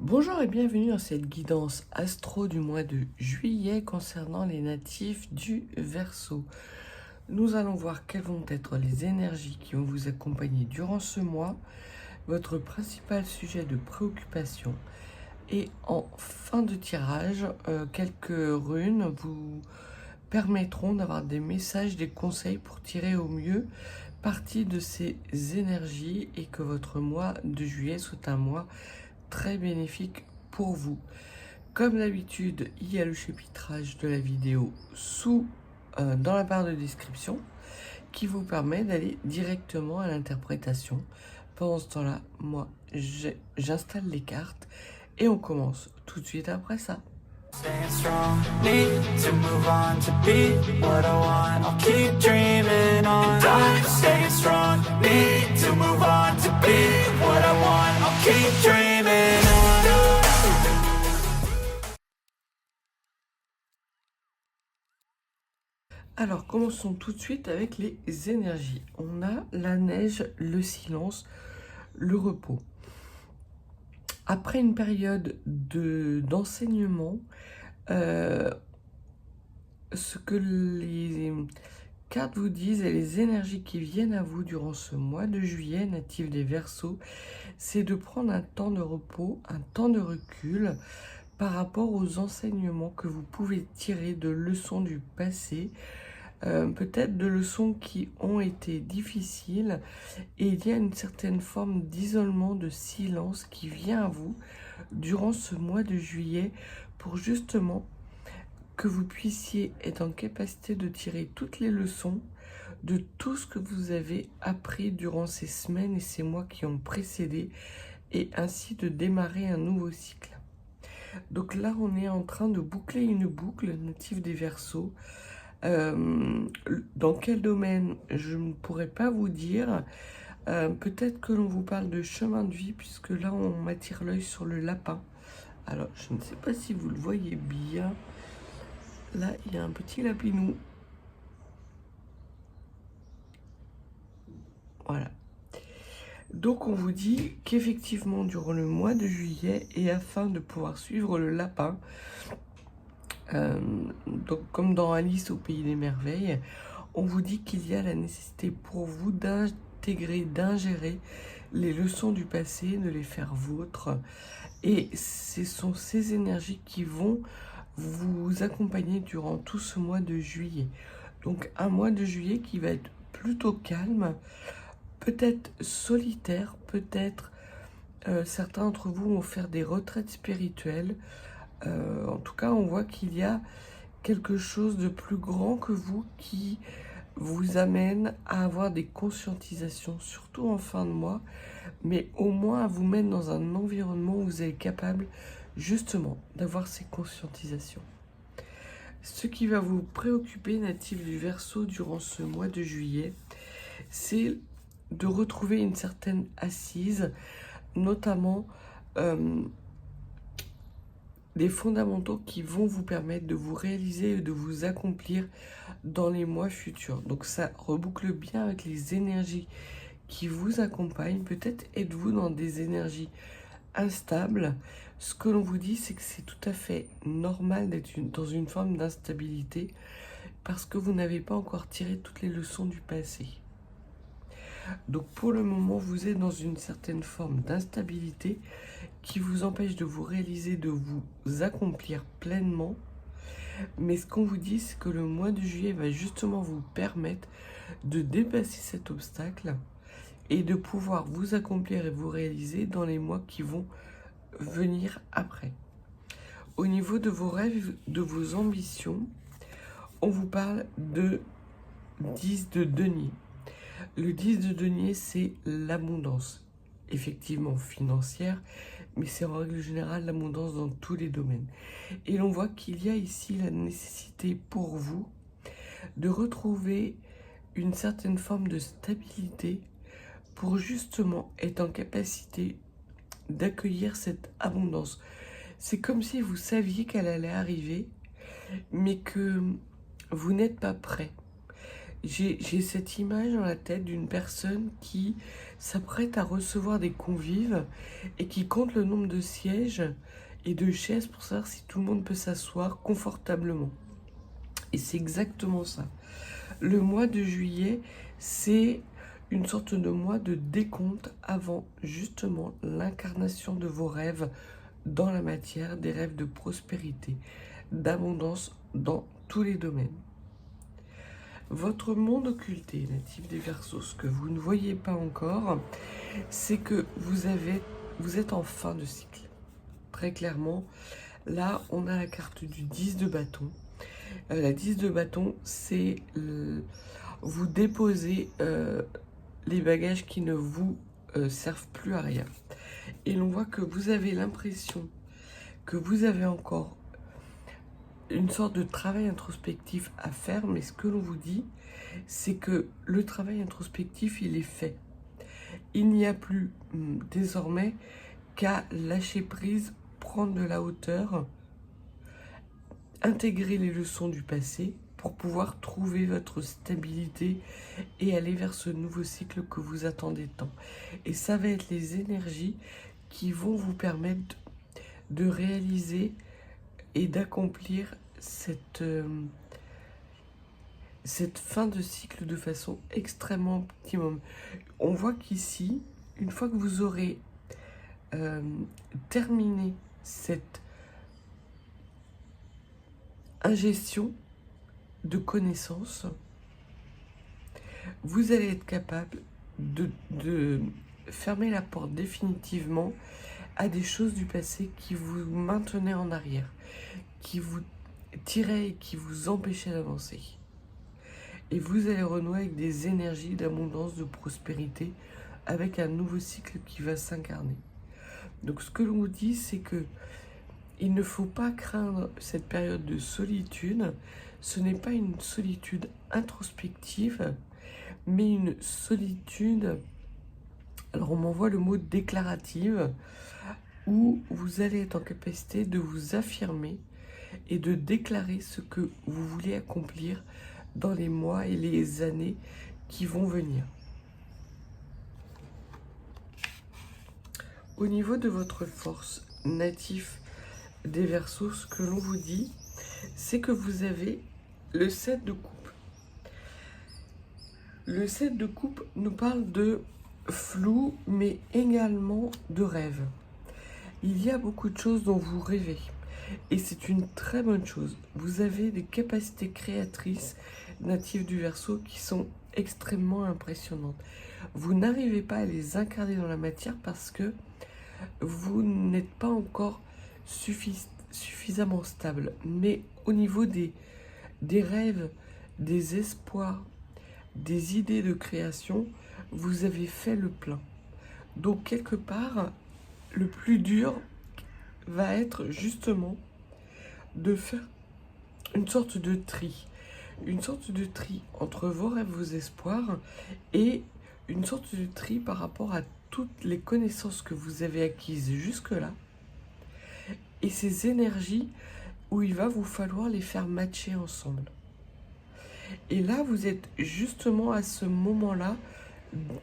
Bonjour et bienvenue dans cette guidance astro du mois de juillet concernant les natifs du Verseau. Nous allons voir quelles vont être les énergies qui vont vous accompagner durant ce mois, votre principal sujet de préoccupation. Et en fin de tirage, quelques runes vous permettront d'avoir des messages, des conseils pour tirer au mieux parti de ces énergies et que votre mois de juillet soit un mois très bénéfique pour vous. Comme d'habitude, il y a le chapitrage de la vidéo dans la barre de description qui vous permet d'aller directement à l'interprétation. Pendant ce temps-là, moi, j'installe les cartes et on commence tout de suite après ça. Staying strong, need to move on to be what I want. I'll keep dreaming on. And I'm staying strong, need to move on to be what I want. I'll keep dreaming on. Alors, commençons tout de suite avec les énergies. On a la neige, le silence, le repos. Après une période d'enseignement, ce que les cartes vous disent et les énergies qui viennent à vous durant ce mois de juillet, natif des Verseaux, c'est de prendre un temps de repos, un temps de recul par rapport aux enseignements que vous pouvez tirer de leçons du passé, peut-être de leçons qui ont été difficiles, et il y a une certaine forme d'isolement, de silence qui vient à vous durant ce mois de juillet pour justement que vous puissiez être en capacité de tirer toutes les leçons de tout ce que vous avez appris durant ces semaines et ces mois qui ont précédé, et ainsi de démarrer un nouveau cycle. Donc là, on est en train de boucler une boucle native des Verseaux. Dans quel domaine, je ne pourrais pas vous dire. Peut-être que l'on vous parle de chemin de vie, puisque là, on m'attire l'œil sur le lapin. Alors, je ne sais pas si vous le voyez bien. Là, il y a un petit lapinou. Voilà. Donc, on vous dit qu'effectivement, durant le mois de juillet, et afin de pouvoir suivre le lapin, donc comme dans Alice au pays des merveilles, on vous dit qu'il y a la nécessité pour vous d'intégrer, d'ingérer les leçons du passé, de les faire vôtres. Et ce sont ces énergies qui vont vous accompagner durant tout ce mois de juillet. Donc un mois de juillet qui va être plutôt calme, peut-être solitaire, peut-être certains d'entre vous vont faire des retraites spirituelles. En tout cas, on voit qu'il y a quelque chose de plus grand que vous qui vous amène à avoir des conscientisations, surtout en fin de mois, mais au moins à vous mettre dans un environnement où vous êtes capable justement d'avoir ces conscientisations. Ce qui va vous préoccuper, natif du Verseau, durant ce mois de juillet, c'est de retrouver une certaine assise, notamment des fondamentaux qui vont vous permettre de vous réaliser et de vous accomplir dans les mois futurs. Donc ça reboucle bien avec les énergies qui vous accompagnent. Peut-être êtes-vous dans des énergies instables. Ce que l'on vous dit, c'est que c'est tout à fait normal d'être dans une forme d'instabilité parce que vous n'avez pas encore tiré toutes les leçons du passé. Donc pour le moment, vous êtes dans une certaine forme d'instabilité qui vous empêche de vous réaliser, de vous accomplir pleinement. Mais ce qu'on vous dit, c'est que le mois de juillet va justement vous permettre de dépasser cet obstacle et de pouvoir vous accomplir et vous réaliser dans les mois qui vont venir après. Au niveau de vos rêves, de vos ambitions, on vous parle de 10 de denier. Le 10 de denier, c'est l'abondance, effectivement financière, mais c'est en règle générale l'abondance dans tous les domaines. Et l'on voit qu'il y a ici la nécessité pour vous de retrouver une certaine forme de stabilité pour justement être en capacité d'accueillir cette abondance. C'est comme si vous saviez qu'elle allait arriver, mais que vous n'êtes pas prêt. J'ai cette image dans la tête d'une personne qui s'apprête à recevoir des convives et qui compte le nombre de sièges et de chaises pour savoir si tout le monde peut s'asseoir confortablement. Et c'est exactement ça. Le mois de juillet, c'est une sorte de mois de décompte avant justement l'incarnation de vos rêves dans la matière, des rêves de prospérité, d'abondance dans tous les domaines. Votre monde occulté, natif des Verseaux, ce que vous ne voyez pas encore, c'est que vous êtes en fin de cycle. Très clairement, là, on a la carte du 10 de bâton. La 10 de bâton, c'est vous déposez les bagages qui ne vous servent plus à rien. Et l'on voit que vous avez l'impression que vous avez encore une sorte de travail introspectif à faire, mais ce que l'on vous dit, c'est que le travail introspectif, il est fait. Il n'y a plus désormais qu'à lâcher prise, prendre de la hauteur, intégrer les leçons du passé pour pouvoir trouver votre stabilité et aller vers ce nouveau cycle que vous attendez tant. Et ça va être les énergies qui vont vous permettre de réaliser et d'accomplir cette fin de cycle de façon extrêmement optimum. On voit qu'ici, une fois que vous aurez terminé cette ingestion de connaissances, vous allez être capable de fermer la porte définitivement à des choses du passé qui vous maintenaient en arrière, qui vous tiraient et qui vous empêchaient d'avancer. Et vous allez renouer avec des énergies d'abondance, de prospérité, avec un nouveau cycle qui va s'incarner. Donc ce que l'on vous dit, c'est que il ne faut pas craindre cette période de solitude. Ce n'est pas une solitude introspective, mais une solitude, alors on m'envoie le mot déclarative, où vous allez être en capacité de vous affirmer et de déclarer ce que vous voulez accomplir dans les mois et les années qui vont venir. Au niveau de votre force natif des Verseaux, ce que l'on vous dit, c'est que vous avez le 7 de coupe. Le 7 de coupe nous parle de flou, mais également de rêve. Il y a beaucoup de choses dont vous rêvez. Et c'est une très bonne chose. Vous avez des capacités créatrices natives du Verseau qui sont extrêmement impressionnantes. Vous n'arrivez pas à les incarner dans la matière parce que vous n'êtes pas encore suffisamment stable. Mais au niveau des rêves, des espoirs, des idées de création, vous avez fait le plein. Donc quelque part, le plus dur va être justement de faire une sorte de tri. Une sorte de tri entre vos rêves, vos espoirs, et une sorte de tri par rapport à toutes les connaissances que vous avez acquises jusque-là, et ces énergies où il va vous falloir les faire matcher ensemble. Et là, vous êtes justement à ce moment-là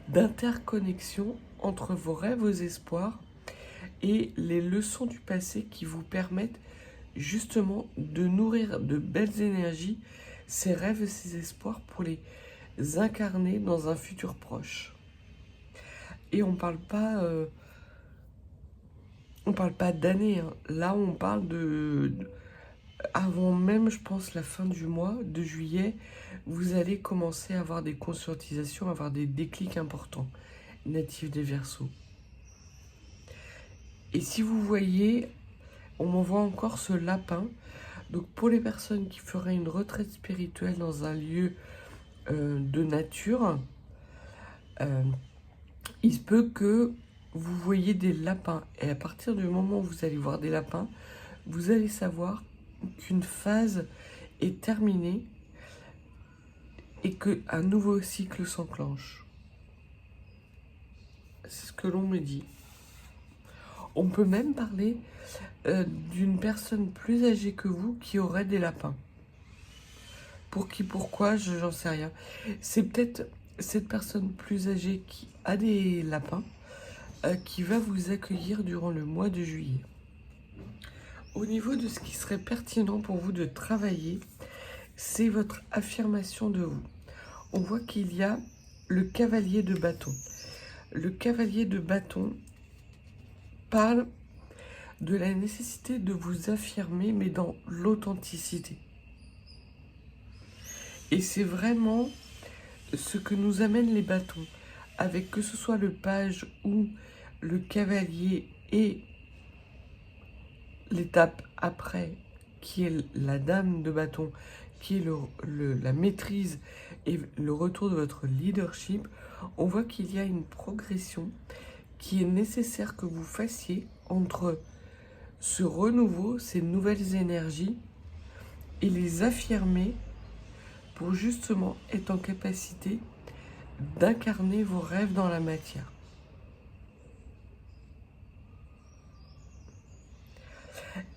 d'interconnexion entre vos rêves, vos espoirs, et les leçons du passé qui vous permettent justement de nourrir de belles énergies ces rêves et ces espoirs pour les incarner dans un futur proche. Et on parle pas d'années, hein. Là on parle avant même, je pense, la fin du mois de juillet, vous allez commencer à avoir des conscientisations, à avoir des déclics importants natifs des Verseaux. Et si vous voyez, on m'envoie encore ce lapin. Donc pour les personnes qui feraient une retraite spirituelle dans un lieu de nature, il se peut que vous voyez des lapins. Et à partir du moment où vous allez voir des lapins, vous allez savoir qu'une phase est terminée et qu'un nouveau cycle s'enclenche. C'est ce que l'on me dit. On peut même parler d'une personne plus âgée que vous qui aurait des lapins. Pour qui, pourquoi, j'en sais rien. C'est peut-être cette personne plus âgée qui a des lapins qui va vous accueillir durant le mois de juillet. Au niveau de ce qui serait pertinent pour vous de travailler, c'est votre affirmation de vous. On voit qu'il y a le cavalier de bâton. Le cavalier de bâton parle de la nécessité de vous affirmer, mais dans l'authenticité. Et c'est vraiment ce que nous amènent les bâtons, avec que ce soit le page ou le cavalier et l'étape après, qui est la dame de bâton, qui est la maîtrise et le retour de votre leadership. On voit qu'il y a une progression qui est nécessaire que vous fassiez entre ce renouveau, ces nouvelles énergies, et les affirmer pour justement être en capacité d'incarner vos rêves dans la matière.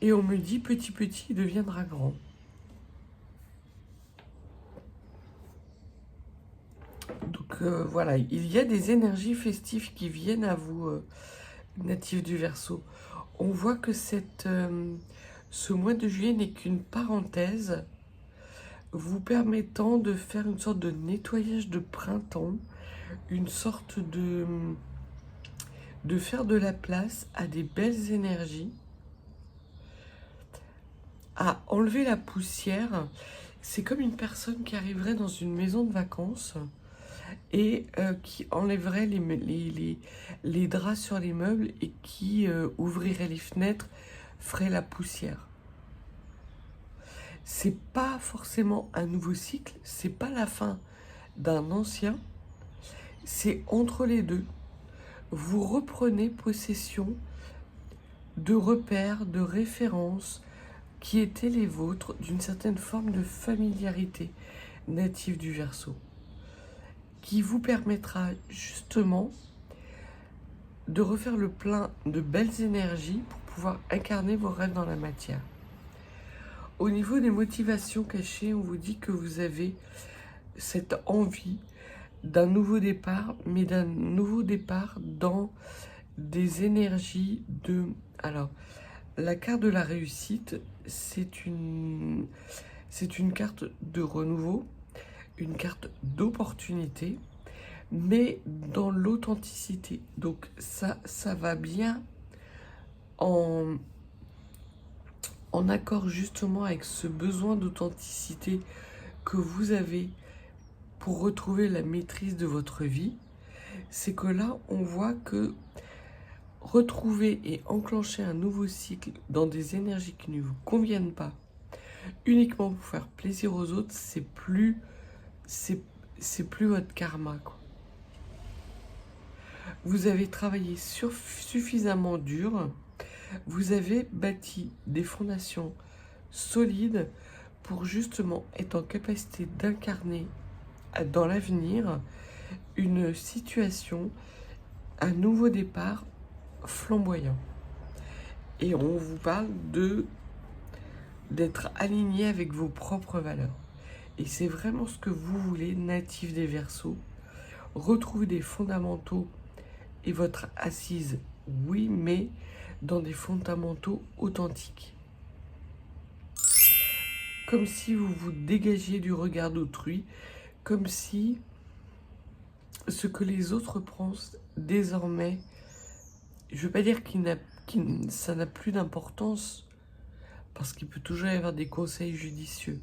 Et on me dit, petit petit, il deviendra grand. Donc voilà, il y a des énergies festives qui viennent à vous, natifs du Verseau. On voit que ce mois de juillet n'est qu'une parenthèse, vous permettant de faire une sorte de nettoyage de printemps, une sorte de faire de la place à des belles énergies, à enlever la poussière. C'est comme une personne qui arriverait dans une maison de vacances et qui enlèverait les draps sur les meubles et qui ouvrirait les fenêtres, ferait la poussière. C'est pas forcément un nouveau cycle, c'est pas la fin d'un ancien, c'est entre les deux. Vous reprenez possession de repères, de références qui étaient les vôtres, d'une certaine forme de familiarité native du Verseau, qui vous permettra justement de refaire le plein de belles énergies pour pouvoir incarner vos rêves dans la matière. Au niveau des motivations cachées, on vous dit que vous avez cette envie d'un nouveau départ, mais d'un nouveau départ dans des énergies de... Alors, la carte de la réussite, c'est une carte de renouveau, une carte d'opportunité, mais dans l'authenticité. Donc ça va bien en accord justement avec ce besoin d'authenticité que vous avez pour retrouver la maîtrise de votre vie. C'est que là, on voit que retrouver et enclencher un nouveau cycle dans des énergies qui ne vous conviennent pas, uniquement pour faire plaisir aux autres, c'est plus votre karma, quoi. Vous avez travaillé suffisamment dur, vous avez bâti des fondations solides pour justement être en capacité d'incarner dans l'avenir une situation, un nouveau départ flamboyant. Et on vous parle d'être aligné avec vos propres valeurs. Et c'est vraiment ce que vous voulez, natif des Verseaux. Retrouver des fondamentaux et votre assise, oui, mais dans des fondamentaux authentiques. Comme si vous vous dégagiez du regard d'autrui, comme si ce que les autres pensent désormais, je ne veux pas dire que ça n'a plus d'importance, parce qu'il peut toujours y avoir des conseils judicieux,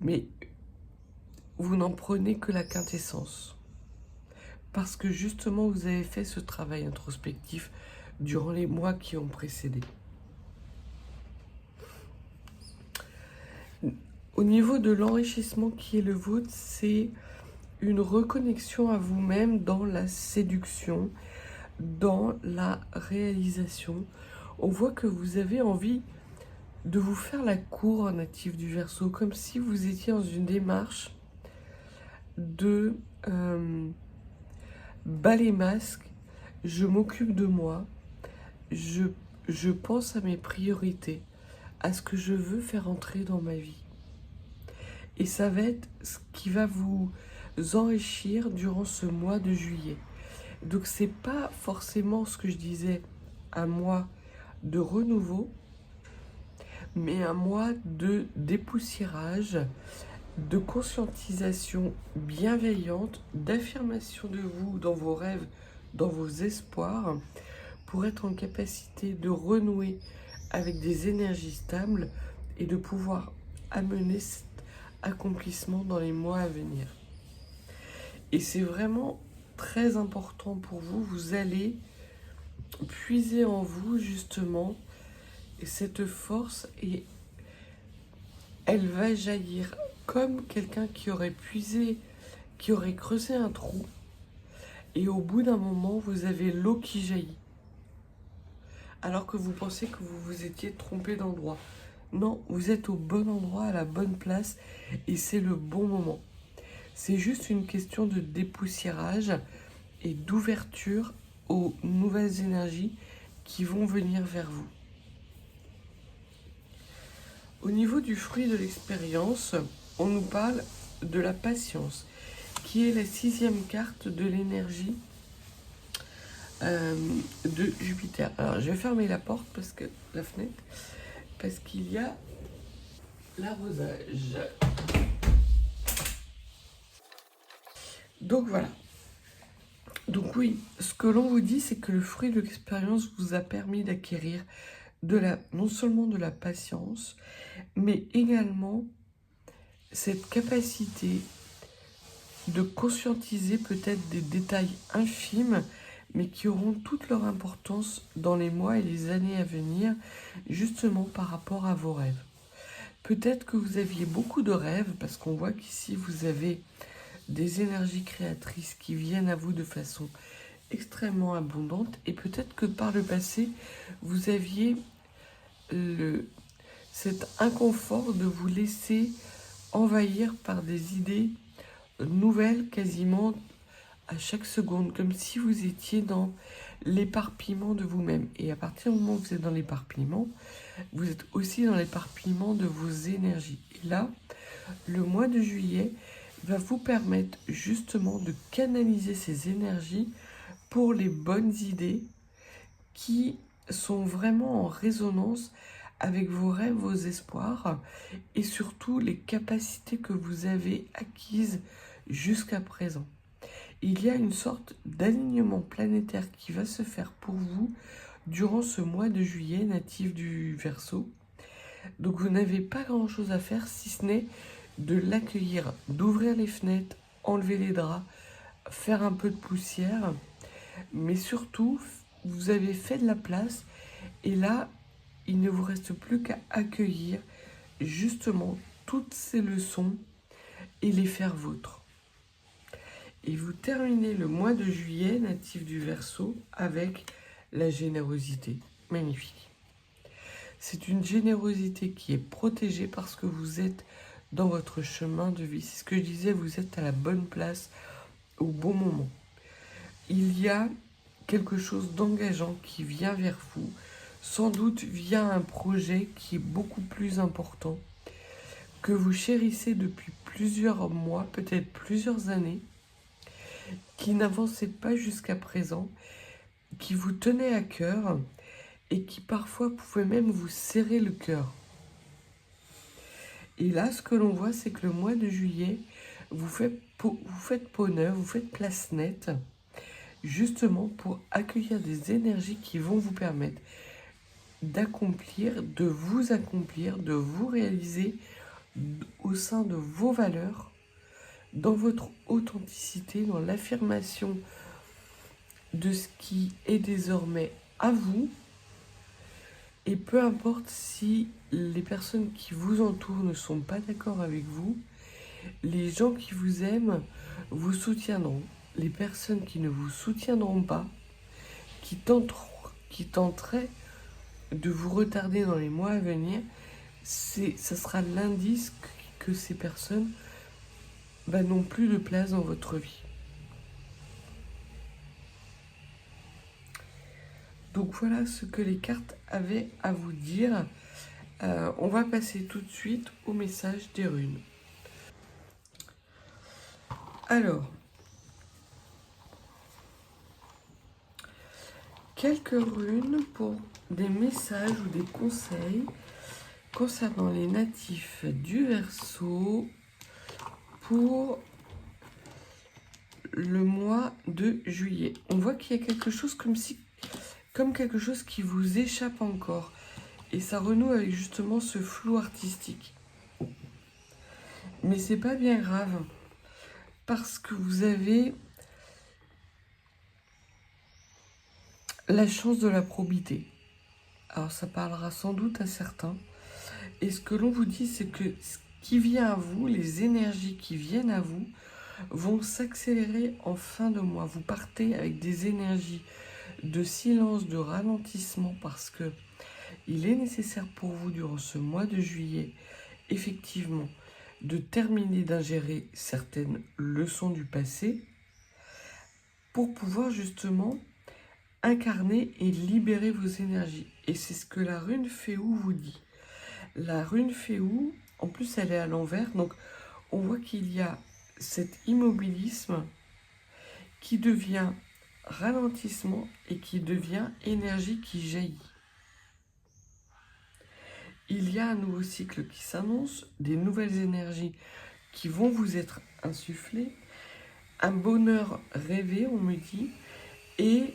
mais vous n'en prenez que la quintessence. Parce que justement, vous avez fait ce travail introspectif durant les mois qui ont précédé. Au niveau de l'enrichissement qui est le vôtre, c'est une reconnexion à vous-même dans la séduction, dans la réalisation. On voit que vous avez envie de vous faire la cour natif du Verseau, comme si vous étiez dans une démarche de bas les masques, je m'occupe de moi, je pense à mes priorités, à ce que je veux faire entrer dans ma vie. Et ça va être ce qui va vous enrichir durant ce mois de juillet. Donc c'est pas forcément ce que je disais, un mois de renouveau, mais un mois de dépoussiérage, de conscientisation bienveillante, d'affirmation de vous dans vos rêves, dans vos espoirs, pour être en capacité de renouer avec des énergies stables et de pouvoir amener cet accomplissement dans les mois à venir. Et c'est vraiment très important pour vous. Vous allez puiser en vous justement cette force et elle va jaillir comme quelqu'un qui aurait puisé, qui aurait creusé un trou et au bout d'un moment vous avez l'eau qui jaillit. Alors que vous pensez que vous vous étiez trompé d'endroit. Non, vous êtes au bon endroit, à la bonne place et c'est le bon moment. C'est juste une question de dépoussiérage et d'ouverture aux nouvelles énergies qui vont venir vers vous. Au niveau du fruit de l'expérience, on nous parle de la patience, qui est la 6e carte de l'énergie de Jupiter. Alors, je vais fermer la porte, la fenêtre, parce qu'il y a l'arrosage. Donc voilà. Donc oui, ce que l'on vous dit, c'est que le fruit de l'expérience vous a permis d'acquérir non seulement de la patience, mais également cette capacité de conscientiser peut-être des détails infimes, mais qui auront toute leur importance dans les mois et les années à venir, justement par rapport à vos rêves. Peut-être que vous aviez beaucoup de rêves, parce qu'on voit qu'ici vous avez des énergies créatrices qui viennent à vous de façon extrêmement abondante, et peut-être que par le passé, vous aviez cet inconfort de vous laisser envahir par des idées nouvelles quasiment à chaque seconde, comme si vous étiez dans l'éparpillement de vous-même. Et à partir du moment où vous êtes dans l'éparpillement, vous êtes aussi dans l'éparpillement de vos énergies. Et là, le mois de juillet va vous permettre justement de canaliser ces énergies pour les bonnes idées qui sont vraiment en résonance avec vos rêves, vos espoirs et surtout les capacités que vous avez acquises jusqu'à présent. Il y a une sorte d'alignement planétaire qui va se faire pour vous durant ce mois de juillet natif du Verseau. Donc vous n'avez pas grand-chose à faire si ce n'est de l'accueillir, d'ouvrir les fenêtres, enlever les draps, faire un peu de poussière, mais surtout vous avez fait de la place et là il ne vous reste plus qu'à accueillir justement toutes ces leçons et les faire vôtres. Et vous terminez le mois de juillet natif du Verseau avec la générosité. Magnifique. C'est une générosité qui est protégée parce que vous êtes dans votre chemin de vie. C'est ce que je disais, vous êtes à la bonne place au bon moment. Il y a quelque chose d'engageant qui vient vers vous, sans doute via un projet qui est beaucoup plus important, que vous chérissez depuis plusieurs mois, peut-être plusieurs années, qui n'avançait pas jusqu'à présent, qui vous tenait à cœur et qui parfois pouvait même vous serrer le cœur. Et là, ce que l'on voit, c'est que le mois de juillet, vous faites peau neuve, vous faites place nette, justement pour accueillir des énergies qui vont vous permettre d'accomplir, de vous réaliser au sein de vos valeurs, dans votre authenticité, dans l'affirmation de ce qui est désormais à vous. Et peu importe si les personnes qui vous entourent ne sont pas d'accord avec vous, les gens qui vous aiment vous soutiendront. Les personnes qui ne vous soutiendront pas, qui tenteraient de vous retarder dans les mois à venir, ça sera l'indice que ces personnes n'ont plus de place dans votre vie. Donc voilà ce que les cartes avaient à vous dire. On va passer tout de suite au message des runes. Alors, quelques runes pour des messages ou des conseils concernant les natifs du Verseau pour le mois de juillet. On voit qu'il y a quelque chose comme quelque chose qui vous échappe encore. Et ça renoue avec justement ce flou artistique. Mais c'est pas bien grave. Parce que vous avez la chance de la probité. Alors ça parlera sans doute à certains. Et ce que l'on vous dit, c'est que ce qui vient à vous, les énergies qui viennent à vous, vont s'accélérer en fin de mois. Vous partez avec des énergies de silence, de ralentissement, parce que il est nécessaire pour vous, durant ce mois de juillet, effectivement, de terminer d'ingérer certaines leçons du passé pour pouvoir justement incarner et libérer vos énergies. Et c'est ce que la rune Féou vous dit. La rune Féou, en plus elle est à l'envers, donc on voit qu'il y a cet immobilisme qui devient ralentissement et qui devient énergie qui jaillit. Il y a un nouveau cycle qui s'annonce, des nouvelles énergies qui vont vous être insufflées, un bonheur rêvé, on me dit, et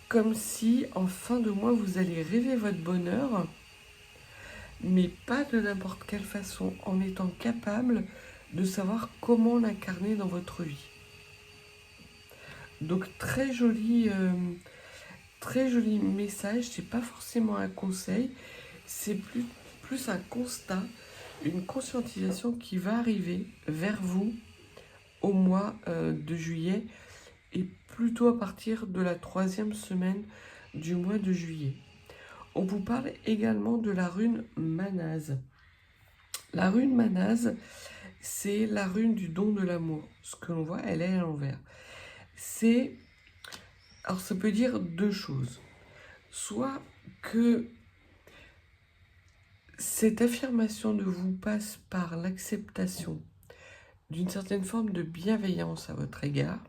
comme si en fin de mois vous allez rêver votre bonheur, mais pas de n'importe quelle façon, en étant capable de savoir comment l'incarner dans votre vie. Donc très joli message, c'est pas forcément un conseil, c'est plus un constat, une conscientisation qui va arriver vers vous au mois de juillet et plutôt à partir de la 3e semaine du mois de juillet. On vous parle également de la rune Manaz. La rune Manaz, c'est la rune du don de l'amour. Ce que l'on voit, elle est à l'envers. Alors ça peut dire deux choses. Soit que cette affirmation de vous passe par l'acceptation d'une certaine forme de bienveillance à votre égard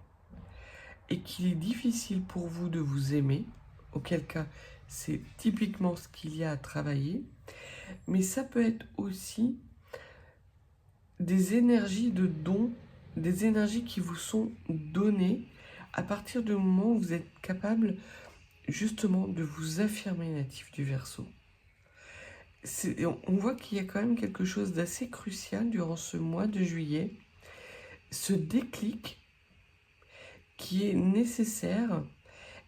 et qu'il est difficile pour vous de vous aimer, auquel cas c'est typiquement ce qu'il y a à travailler, mais ça peut être aussi des énergies de don, des énergies qui vous sont données à partir du moment où vous êtes capable justement de vous affirmer natif du Verseau. On voit qu'il y a quand même quelque chose d'assez crucial durant ce mois de juillet, ce déclic qui est nécessaire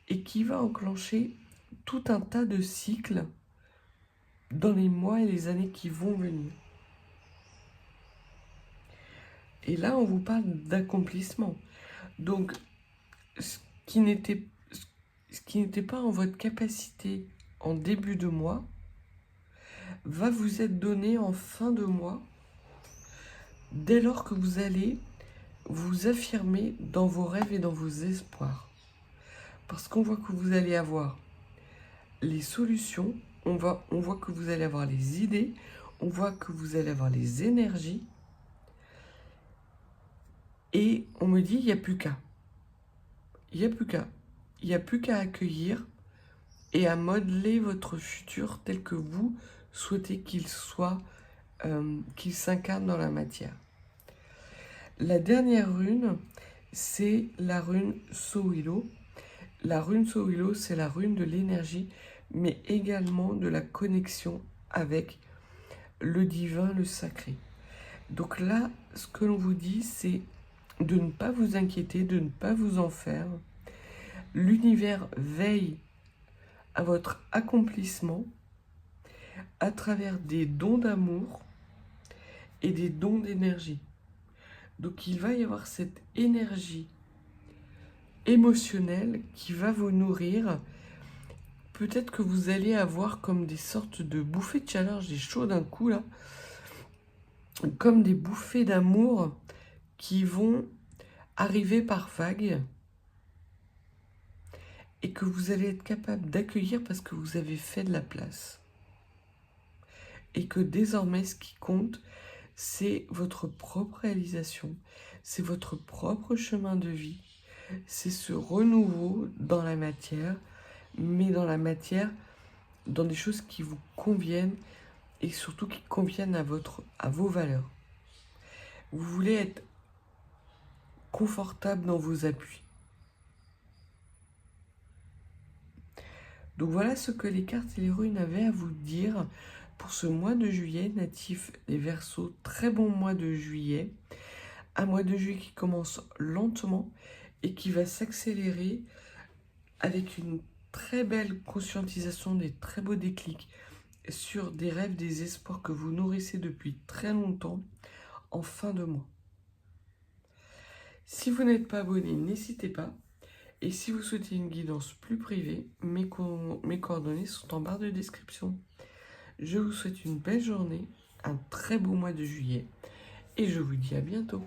et qui va enclencher tout un tas de cycles dans les mois et les années qui vont venir. Et là, on vous parle d'accomplissement. Donc, ce qui n'était pas en votre capacité en début de mois va vous être donné en fin de mois dès lors que vous allez vous affirmer dans vos rêves et dans vos espoirs. Parce qu'on voit que vous allez avoir les solutions, on voit que vous allez avoir les idées, on voit que vous allez avoir les énergies. Et on me dit, il n'y a plus qu'à. Il n'y a plus qu'à. Il n'y a plus qu'à accueillir et à modeler votre futur tel que vous souhaitez qu'il soit, qu'il s'incarne dans la matière. La dernière rune, c'est la rune Sohilo. La rune Sohilo, c'est la rune de l'énergie, mais également de la connexion avec le divin, le sacré. Donc là, ce que l'on vous dit, c'est de ne pas vous inquiéter, de ne pas vous en faire. L'univers veille à votre accomplissement à travers des dons d'amour et des dons d'énergie. Donc il va y avoir cette énergie émotionnelle qui va vous nourrir. Peut-être que vous allez avoir comme des sortes de bouffées de chaleur, j'ai chaud d'un coup là, comme des bouffées d'amour qui vont arriver par vagues et que vous allez être capable d'accueillir parce que vous avez fait de la place. Et que désormais, ce qui compte, c'est votre propre réalisation, c'est votre propre chemin de vie, c'est ce renouveau dans la matière, mais dans la matière, dans des choses qui vous conviennent et surtout qui conviennent à vos valeurs. Vous voulez être confortable dans vos appuis. Donc voilà ce que les cartes et les runes avaient à vous dire pour ce mois de juillet, natif des Verseaux. Très bon mois de juillet. Un mois de juillet qui commence lentement et qui va s'accélérer avec une très belle conscientisation, des très beaux déclics sur des rêves, des espoirs que vous nourrissez depuis très longtemps en fin de mois. Si vous n'êtes pas abonné, n'hésitez pas. Et si vous souhaitez une guidance plus privée, mes coordonnées sont en barre de description. Je vous souhaite une belle journée, un très beau mois de juillet et je vous dis à bientôt.